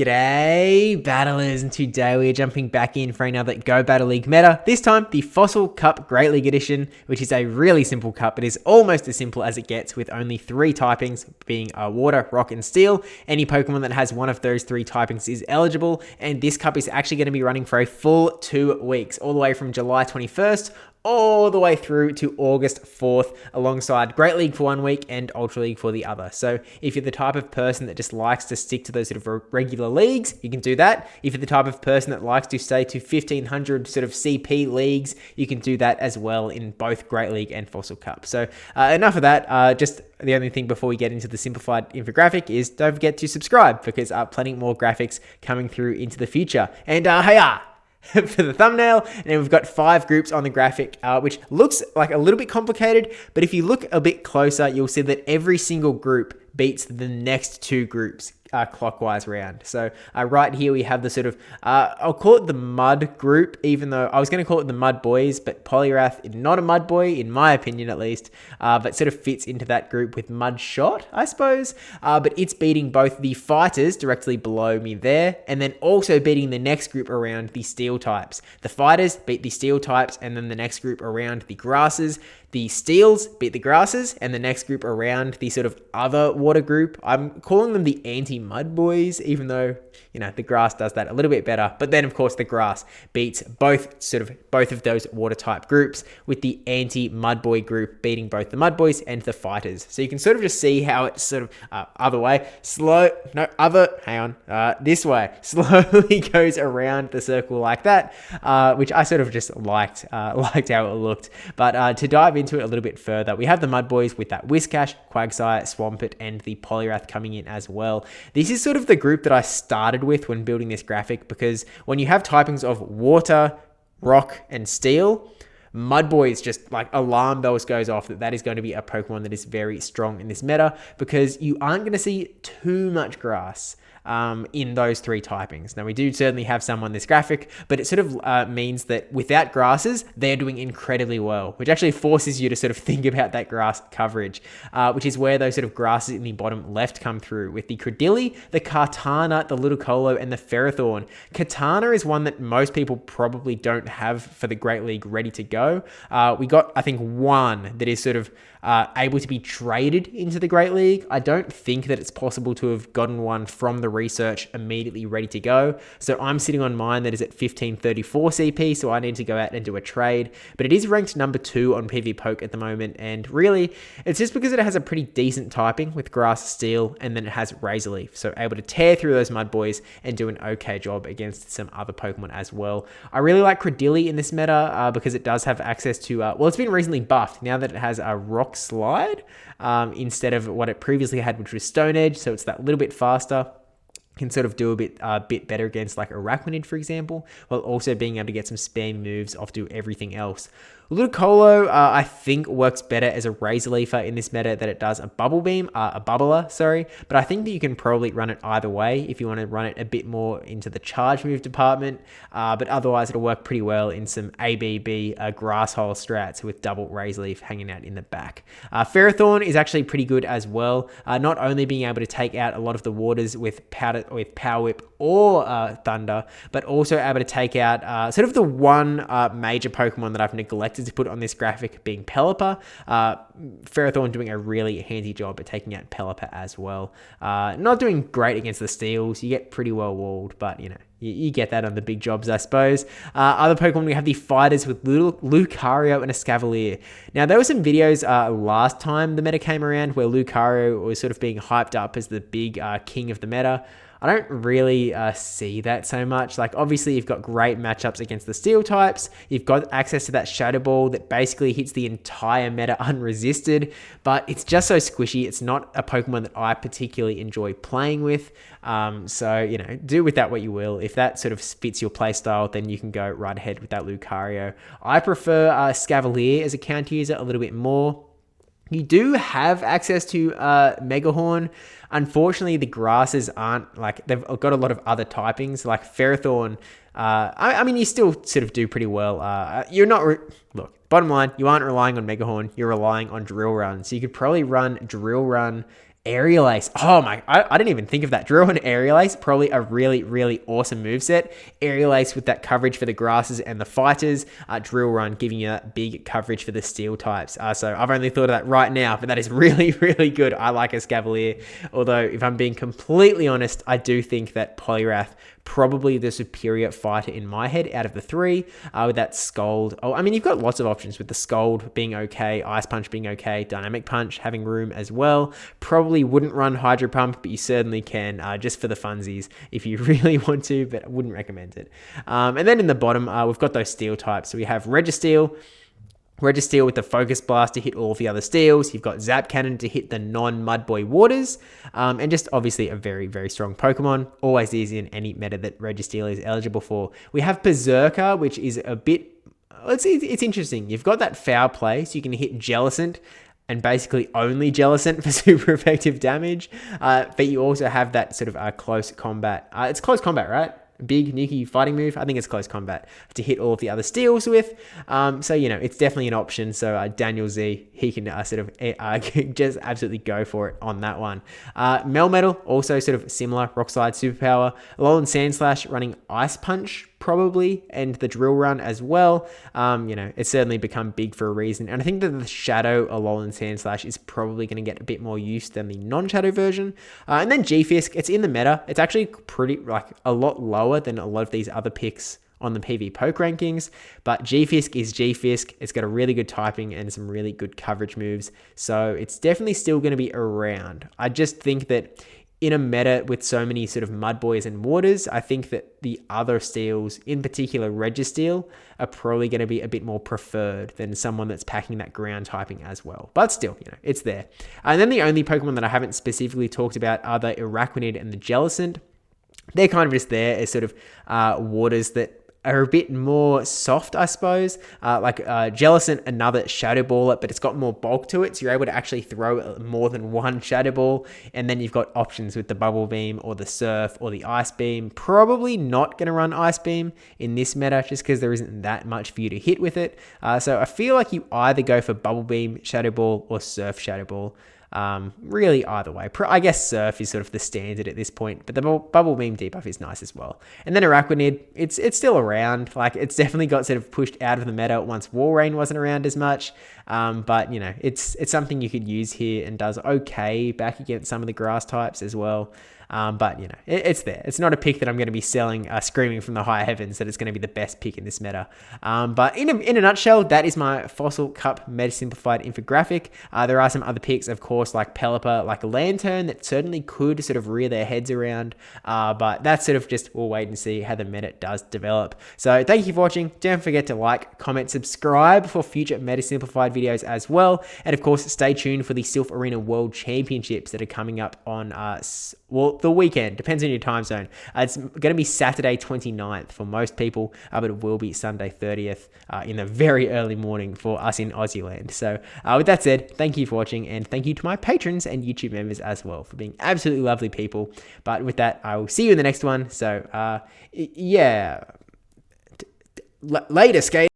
G'day, battlers, and today we're jumping back in for another Go Battle League meta. This time, the Fossil Cup Great League Edition, which is a really simple cup. It is almost as simple as it gets with only 3 typings, being Water, Rock, and Steel. Any Pokemon that has one of those 3 typings is eligible, and this cup is actually going to be running for a full 2 weeks, all the way from July 21st all the way through to August 4th, alongside Great League for 1 week and Ultra League for the other. So if you're the type of person that just likes to stick to those sort of regular leagues, you can do that. If you're the type of person that likes to stay to 1500 sort of CP leagues, you can do that as well in both Great League and Fossil Cup. So enough of that. Just the only thing before we get into the simplified infographic is don't forget to subscribe, because plenty more graphics coming through into the future. And hiya! For the thumbnail, and then we've got 5 groups on the graphic, which looks like a little bit complicated, but if you look a bit closer, you'll see that every single group beats the next 2 groups clockwise round. So right here we have the sort of, I'll call it the Mud group, even though I was going to call it the Mud Boys, but Poliwrath is not a Mud Boy, in my opinion at least, but sort of fits into that group with Mud Shot, I suppose. But it's beating both the Fighters directly below me there, and then also beating the next group around the Steel types. The Fighters beat the Steel types, and then the next group around the Grasses. The Steels beat the Grasses, and the next group around the sort of other water group. I'm calling them the anti-Mud Boys, even though, you know, the Grass does that a little bit better. But then, of course, the Grass beats both of those water type groups, with the anti-Mud Boy group beating both the Mud Boys and the Fighters. So you can sort of just see how it's sort of this way, slowly goes around the circle like that, which I sort of just liked how it looked. But to dive into it a little bit further, we have the Mud Boys with that Whiscash, Quagsire, Swampert, and the Poliwrath coming in as well. This is sort of the group that I started with when building this graphic, because when you have typings of Water, Rock, and Steel, Mud Boys, just like alarm bells goes off that is going to be a Pokemon that is very strong in this meta, because you aren't going to see too much Grass in those 3 typings. Now, we do certainly have some on this graphic, but it sort of means that without Grasses, they're doing incredibly well, which actually forces you to sort of think about that Grass coverage, which is where those sort of Grasses in the bottom left come through, with the Credilli, the Kartana, the Ludicolo, and the Ferrothorn. Katana is one that most people probably don't have for the Great League ready to go. We got, I think, one that is sort of able to be traded into the Great League. I don't think that it's possible to have gotten one from the research immediately ready to go. So I'm sitting on mine that is at 1534 CP, so I need to go out and do a trade. But it is ranked number 2 on PvPoke at the moment, and really, it's just because it has a pretty decent typing with Grass, Steel, and then it has Razor Leaf. So able to tear through those Mud Boys and do an okay job against some other Pokemon as well. I really like Credilli in this meta because it does have access to, well, it's been recently buffed now that it has a Rock Slide instead of what it previously had, which was Stone Edge. So it's that little bit faster. Can sort of do a bit better against like Araquanid, for example, while also being able to get some spam moves off to everything else. Ludicolo, I think, works better as a Razor Leafer in this meta than it does a Bubbler, sorry. But I think that you can probably run it either way if you want to run it a bit more into the charge move department. But otherwise, it'll work pretty well in some ABB Grass Hole strats with double Razor Leaf hanging out in the back. Ferrothorn is actually pretty good as well, not only being able to take out a lot of the waters with Power Whip or Thunder, but also able to take out sort of the one major Pokemon that I've neglected to put on this graphic, being Pelipper. Ferrothorn doing a really handy job at taking out Pelipper as well. Not doing great against the Steels. You get pretty well walled, but you know, you get that on the big jobs, I suppose. Other Pokemon, we have the Fighters with Lucario and a Scavalier. Now, there were some videos last time the meta came around where Lucario was sort of being hyped up as the big king of the meta. I don't really see that so much. Like, obviously, you've got great matchups against the Steel types. You've got access to that Shadow Ball that basically hits the entire meta unresisted, but it's just so squishy. It's not a Pokemon that I particularly enjoy playing with. So, you know, do with that what you will. If that sort of fits your playstyle, then you can go right ahead with that Lucario. I prefer Scavalier as a counter user a little bit more. You do have access to Megahorn. Unfortunately, the Grasses aren't, like, they've got a lot of other typings, like Ferrothorn. I mean, you still sort of do pretty well. You're not, look, bottom line, you aren't relying on Megahorn, you're relying on Drill Run. So you could probably run Drill Run Aerial Ace. Oh my, I didn't even think of that. Drill and Aerial Ace, probably a really, really awesome moveset. Aerial Ace with that coverage for the grasses and the fighters. Drill Run giving you that big coverage for the steel types. So I've only thought of that right now, but that is really, really good. I like Escavalier. Although, if I'm being completely honest, I do think that Poliwrath probably the superior fighter in my head out of the three, with that Scold. Oh, I mean, you've got lots of options with the Scold being okay, Ice Punch being okay, Dynamic Punch having room as well. Probably wouldn't run Hydro Pump, but you certainly can, just for the funsies if you really want to, but I wouldn't recommend it. And then in the bottom, we've got those steel types. So we have Registeel with the Focus Blast to hit all of the other steels. You've got Zap Cannon to hit the non-Mudboy waters. And just obviously a very, very strong Pokemon. Always easy in any meta that Registeel is eligible for. We have Berserker, which is a bit... It's interesting. You've got that Foul Play, so you can hit Jellicent and basically only Jellicent for super effective damage. But you also have that sort of close combat. It's close combat, right? Big, nuky fighting move. I think it's close combat to hit all of the other steels with. So, it's definitely an option. So, Daniel Z, he can sort of just absolutely go for it on that one. Melmetal, also sort of similar, Rock Slide superpower. Alolan Sandslash running Ice Punch, probably, and the Drill Run as well. It's certainly become big for a reason. And I think that the Shadow Alolan Sandslash is probably going to get a bit more use than the non-Shadow version. And then G-Fisk, it's in the meta. It's actually pretty, a lot lower than a lot of these other picks on the PV Poke rankings, but G-Fisk is G-Fisk. It's got a really good typing and some really good coverage moves, so it's definitely still going to be around. I just think that in a meta with so many sort of Mudboys and Waters, I think that the other steels, in particular Registeel, are probably going to be a bit more preferred than someone that's packing that ground typing as well. But still, it's there. And then the only Pokemon that I haven't specifically talked about are the Araquanid and the Jellicent. They're kind of just there as sort of waters that are a bit more soft, I suppose. Jellicent, another Shadow Baller, but it's got more bulk to it, so you're able to actually throw more than one Shadow Ball. And then you've got options with the Bubble Beam or the Surf or the Ice Beam. Probably not going to run Ice Beam in this meta just because there isn't that much for you to hit with it. So I feel like you either go for Bubble Beam, Shadow Ball, or Surf Shadow Ball. Really either way. I guess Surf is sort of the standard at this point, but the Bubble Beam debuff is nice as well. And then Araquanid, it's still around. It's definitely got sort of pushed out of the meta once Walrein wasn't around as much. But it's something you could use here and does okay back against some of the grass types as well. But it's there. It's not a pick that I'm going to be selling, screaming from the high heavens that it's going to be the best pick in this meta. But in a nutshell, that is my Fossil Cup Meta Simplified infographic. There are some other picks, of course, like Pelipper, like Lantern, that certainly could sort of rear their heads around. But that's sort of just, we'll wait and see how the meta does develop. So thank you for watching. Don't forget to like, comment, subscribe for future Meta Simplified videos as well. And of course, stay tuned for the Sylph Arena World Championships that are coming up on the weekend. Depends on your time zone. It's going to be Saturday 29th for most people, but it will be Sunday 30th in the very early morning for us in Aussie land. So with that said, thank you for watching, and thank you to my patrons and YouTube members as well for being absolutely lovely people. But with that, I will see you in the next one. So yeah, later, skate.